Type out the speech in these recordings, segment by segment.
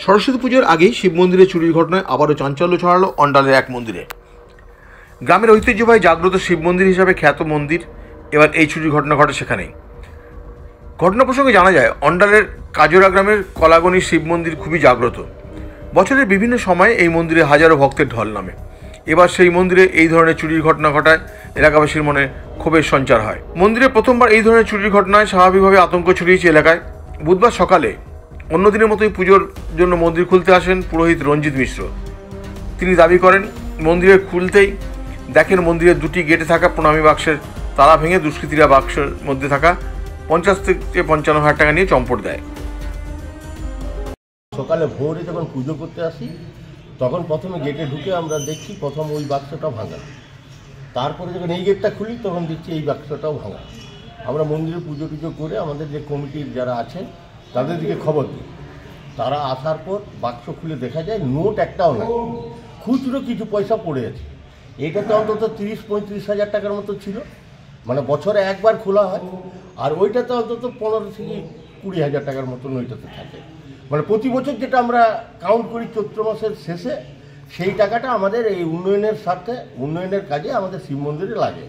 সরস্বতী পুজোর আগেই শিব মন্দিরে চুরির ঘটনায় আবারও চাঞ্চল্য ছড়ালো অন্ডালের এক মন্দিরে। গ্রামের ঐতিহ্যবাহী জাগ্রত শিব মন্দির হিসাবে খ্যাত মন্দির, এবার এই চুরির ঘটনা ঘটে সেখানেই। ঘটনা প্রসঙ্গে জানা যায়, অন্ডালের কাজরা গ্রামের কলাগনি শিব মন্দির খুবই জাগ্রত। বছরের বিভিন্ন সময়ে এই মন্দিরে হাজারো ভক্তের ঢল নামে। এবার সেই মন্দিরে এই ধরনের চুরির ঘটনা ঘটায় এলাকাবাসীর মনে ক্ষোভের সঞ্চার হয়। মন্দিরে প্রথমবার এই ধরনের চুরির ঘটনায় স্বাভাবিকভাবে আতঙ্ক ছড়িয়েছে এলাকায়। বুধবার সকালে অন্য দিনের মতোই পুজোর জন্য মন্দির খুলতে আসেন পুরোহিত রঞ্জিত মিশ্র। তিনি দাবি করেন, মন্দিরে খুলতেই দেখেন মন্দিরের দুটি গেটে থাকা প্রণামী বাক্সের তালা ভেঙে দুষ্কৃতীরা বাক্সের মধ্যে থাকা 50 থেকে 55 হাজার টাকা নিয়ে চম্পট দেয়। সকালে ভোরে যখন পুজো করতে আসি তখন প্রথমে গেটে ঢুকে আমরা দেখছি প্রথম ওই বাক্সটা ভাঙা, তারপরে যখন এই গেটটা খুলি তখন দেখছি এই বাক্সটাও ভাঙা। আমরা মন্দিরে পুজো টুজো করে আমাদের যে কমিটির যারা আছেন তাদের দিকে খবর দিই। তারা আসার পর বাক্স খুলে দেখা যায় নোট একটাও না, খুচরো কিছু পয়সা পড়ে আছে। এটাতে অন্তত 30-35 হাজার টাকার মতো ছিল, মানে বছরে একবার খোলা হয়। আর ওইটাতে অন্তত 15 থেকে 20 হাজার টাকার মতন ওইটাতে থাকে। মানে প্রতি বছর যেটা আমরা কাউন্ট করি চৈত্র মাসের শেষে, সেই টাকাটা আমাদের এই উন্নয়নের স্বার্থে, উন্নয়নের কাজে আমাদের শিব মন্দিরে লাগে।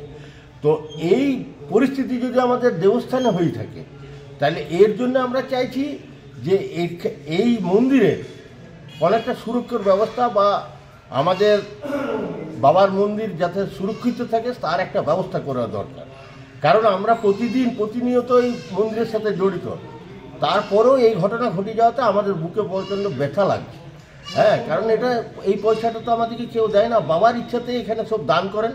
তো এই পরিস্থিতি যদি আমাদের দেবস্থানে হয়ে থাকে, তাহলে এর জন্য আমরা চাইছি যে এই মন্দিরের অনেকটা সুরক্ষার ব্যবস্থা বা আমাদের বাবার মন্দির যাতে সুরক্ষিত থাকে তার একটা ব্যবস্থা করা দরকার। কারণ আমরা প্রতিনিয়ত এই মন্দিরের সাথে জড়িত, তারপরেও এই ঘটনা ঘটে যাওয়াতে আমাদের বুকে প্রচণ্ড ব্যথা লাগছে। হ্যাঁ, কারণ এই পয়সাটা তো আমাদেরকে কেউ দেয় না, বাবার ইচ্ছাতে এখানে সব দান করেন।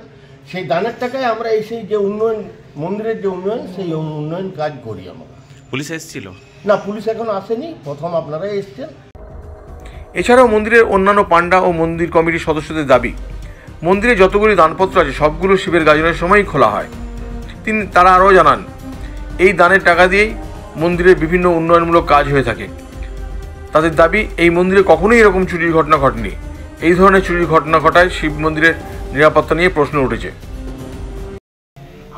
সেই দানের টাকায় আমরা সেই যে উন্নয়ন, মন্দিরের যে উন্নয়ন, সেই উন্নয়ন কাজ করি আমরা। পুলিশ এসেছিল না, পুলিশ এখন আসেনি, প্রথম আপনারাই এসছেন। এছাড়াও মন্দিরের অন্যান্য পান্ডা ও মন্দির কমিটির সদস্যদের দাবি, মন্দিরে যতগুলি দানপত্র আছে সবগুলো শিবের গাজনের সময়ই খোলা হয়। তারা আরও জানান, এই দানের টাকা দিয়েই মন্দিরের বিভিন্ন উন্নয়নমূলক কাজ হয়ে থাকে। তাদের দাবি, এই মন্দিরে কখনোই এরকম চুরির ঘটনা ঘটেনি। এই ধরনের চুরির ঘটনা ঘটায় শিব মন্দিরের নিরাপত্তা নিয়ে প্রশ্ন উঠেছে।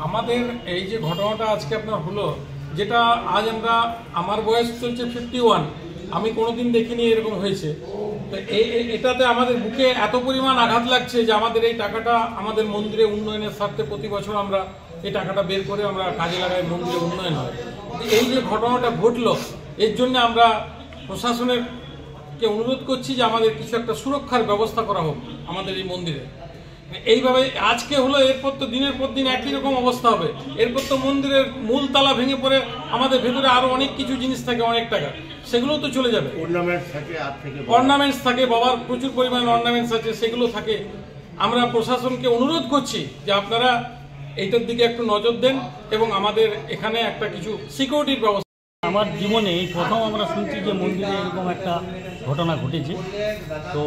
আমাদের এই যে ঘটনাটা আজকে আপনার হলো, যেটা আজ আমার বয়স চলছে 51, আমি কোনোদিন দেখিনি এরকম হয়েছে। তো এটাতে আমাদের বুকে এত পরিমাণ আঘাত লাগছে যে আমাদের এই টাকাটা আমাদের মন্দিরে উন্নয়নের স্বার্থে প্রতি বছর আমরা এই টাকাটা বের করে আমরা কাজে লাগাই, মন্দিরে উন্নয়ন হয়। এই যে ঘটনাটা ঘটলো, এর জন্য আমরা প্রশাসনেরকে অনুরোধ করছি যে আমাদের কিছু একটা সুরক্ষার ব্যবস্থা করা হোক আমাদের এই মন্দিরে। এইভাবে আজকে হলো, এরপর তো দিনের পর দিন একই রকম অবস্থা হবে। এরপর তো মন্দিরের মূল তালা ভেঙে পড়ে আমাদের ভেতরে আরো অনেক কিছু জিনিস থাকে, অনেক টাকা, সেগুলো তো চলে যাবে। অর্নামেন্টস থাকে, বাবার প্রচুর পরিমাণে অর্নামেন্টস আছে, সেগুলো থাকে। আমরা প্রশাসনকে অনুরোধ করছি যে আপনারা এইটার দিকে একটু নজর দেন এবং আমাদের এখানে একটা কিছু সিকিউরিটির ব্যবস্থা। আমার জীবনে এই প্রথম আমরা শুনছি যে মন্দিরে এরকম একটা ঘটনা ঘটেছে। তো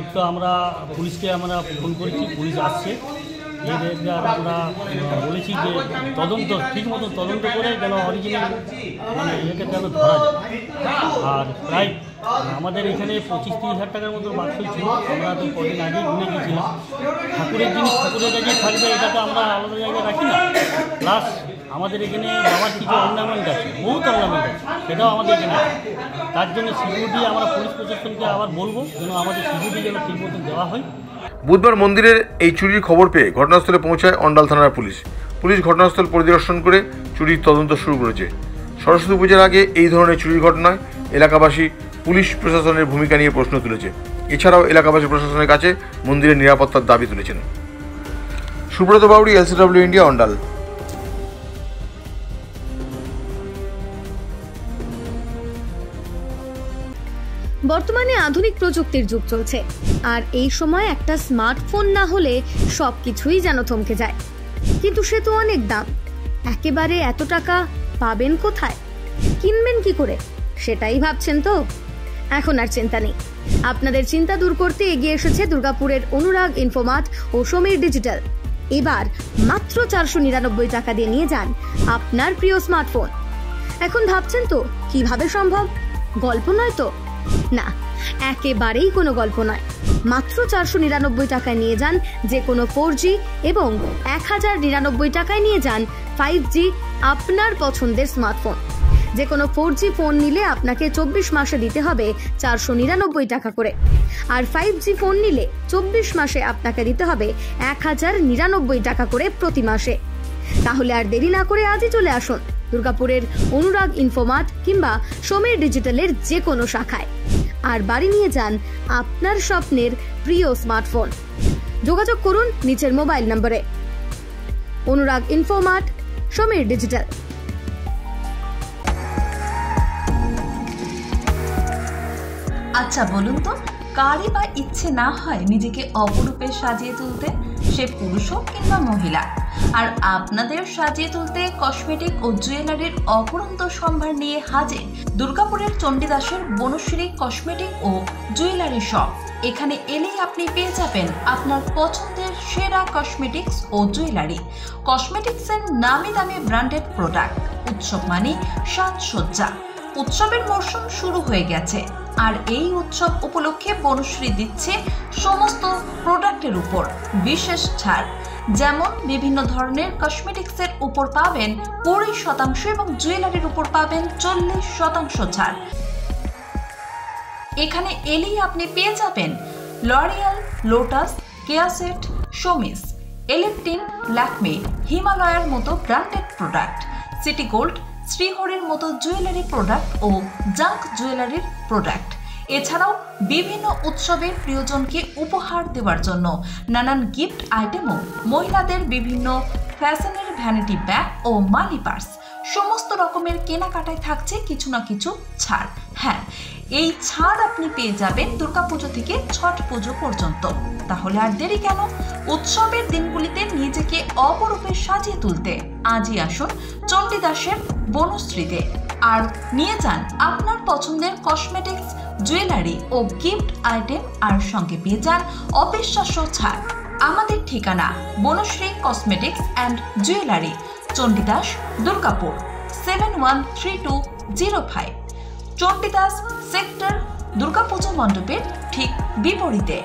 একটু আমরা পুলিশকে আমরা ফোন করেছি, পুলিশ আসছে। এর আমরা বলেছি যে ঠিকমতো তদন্ত করে যেন অরিজিনাল মানে একে যেন ধরা যায়। আর প্রায় আমাদের এখানে 25-30 হাজার টাকার মতো বাক্সই ছিল। আমরা তো কদিন আগেই ঘুরে গেছিলাম। ঠাকুরের জিনিস ঠাকুরের কাছেই থাকবে, এটা তো আমরা আলাদা জায়গায় রাখি না। প্লাস আমাদের এখানে বাবার কিছু অর্নামেন্ট আছে, বহুত অর্নামেন্ট আছে, সেটাও আমাদের এখানে আছে। তার জন্য সিকিউরিটি আমরা পুলিশ প্রশাসনকে আবার বলবো যেন আমাদের সিকিউরিটি যেন ঠিক মতো দেওয়া হয়। বুধবার মন্দিরের এই চুরির খবর পেয়ে ঘটনাস্থলে পৌঁছায় অন্ডাল থানার পুলিশ। ঘটনাস্থল পরিদর্শন করে চুরির তদন্ত শুরু করেছে। সরস্বতী পুজোর আগে এই ধরনের চুরির ঘটনায় এলাকাবাসী পুলিশ প্রশাসনের ভূমিকা নিয়ে প্রশ্ন তুলেছে। এছাড়াও এলাকাবাসী প্রশাসনের কাছে মন্দিরের নিরাপত্তার দাবি তুলেছেন। Subrata Bauri, LCW India, Andal. বর্তমানে আধুনিক প্রযুক্তির যুগ চলছে, আর এই সময় একটা স্মার্টফোন না হলে সবকিছুই যেন থমকে যায়। কিন্তু সে তো অনেক দাম, একেবারে এত টাকা পাবেন কোথায়, কিনবেন কি করে, সেটাই ভাবছেন তো? এখন আর চিন্তা নেই। আপনাদের চিন্তা দূর করতে এগিয়ে এসেছে দুর্গাপুরের অনুরাগ ইনফোমার্ট ও সমীর ডিজিটাল। এবার মাত্র 499 টাকা দিয়ে নিয়ে যান আপনার প্রিয় স্মার্টফোন। এখন ভাবছেন তো কিভাবে সম্ভব? গল্প নয় তো? না, একেবারেই কোনো গল্প নয়। মাত্র 499 টাকায় নিয়ে যান যে কোনো 4G এবং 1099 টাকায় নিয়ে যান 5G আপনার পছন্দের স্মার্টফোন। যে কোনো 4G ফোন নিলে আপনাকে 24 মাসে দিতে হবে 499 টাকা করে, আর 5G ফোন নিলে 24 মাসে আপনাকে দিতে হবে 1099 টাকা করে প্রতি মাসে। তাহলে আর দেরি না করে আজই চলে আসুন দুর্গাপুরের অনুরাগ ইনফোমার্ট কিংবা সমীর ডিজিটালের যে কোনো শাখায়, আর বাড়ি নিয়ে যান আপনার স্বপ্নের প্রিয় স্মার্টফোন। যোগাযোগ করুন নিচের মোবাইল নম্বরে। অনুরাগ ইনফোমার্ট, সমীর ডিজিটাল। আচ্ছা বলুন তো, কারই বা ইচ্ছে না হয় নিজেকে অপরূপে সাজিয়ে তুলতে, সে পুরুষ হোক কিংবা মহিলা। আর আপনাদের সাজিয়ে তুলতে কসমেটিক ও জুয়েলারির অপরন্ত সম্ভার নিয়ে হাজির দুর্গাপুরের চণ্ডীদাসের বনশ্রী কসমেটিক ও জুয়েলারি শপ। এখানে এলেই আপনি পেয়ে যাবেন আপনার পছন্দের সেরা কসমেটিক্স ও জুয়েলারি। কসমেটিক্সের নামি দামি ব্র্যান্ডেড প্রোডাক্ট, উৎসব মানে সাজসজ্জা। উৎসবের মরশুম শুরু হয়ে গেছে, আর এই উৎসব উপলক্ষে বনশ্রী দিচ্ছে সমস্ত প্রোডাক্টের উপর বিশেষ ছাড়। যেমন বিভিন্ন ধরনের কসমেটিক্সের উপর পাবেন 20% এবং জুয়েলারির উপর পাবেন 40% ছাড়। এখানে এলেই আপনি পেয়ে যাবেন লরিয়াল, লোটাস, কেয়াসেট, শোমিস, এলেকটিন, ল্যাকমে, হিমালয়ার মতো ব্র্যান্ডেড প্রোডাক্ট, সিটি গোল্ড, শ্রীহরির মতো জুয়েলারি প্রোডাক্ট ও জাঙ্ক জুয়েলারির প্রোডাক্ট। এছাড়াও বিভিন্ন উৎসবের প্রিয়জনকে উপহার দেওয়ার জন্য নানান গিফট আইটেমও, মহিলাদের বিভিন্ন ফ্যাশনের ভ্যানিটি ব্যাগ ও মানি পার্স, সমস্ত রকমের কেনাকাটায় থাকছে কিছু না কিছু ছাড়। হ্যাঁ, এই ছাড় আপনি পেয়ে যাবেন দুর্গাপুজো থেকে ছট পুজো পর্যন্ত। তাহলে আর দেরি কেন? উৎসবের দিনগুলিতে নিজেকে অপরূপে সাজিয়ে তুলতে আজই আসুন চণ্ডীদাসের বনশ্রীতে, আর নিয়ে যান আপনার পছন্দের কসমেটিক্স, জুয়েলারি ও গিফট আইটেম, আর সঙ্গে পেয়ে যান অবিশ্বাস্য ছাড়। আমাদের ঠিকানা Banashree cosmetics and jewellery, Chandidas, Durgapur 713205, Chandidas sector, Durga Puja মণ্ডপের ঠিক বিপরীতে।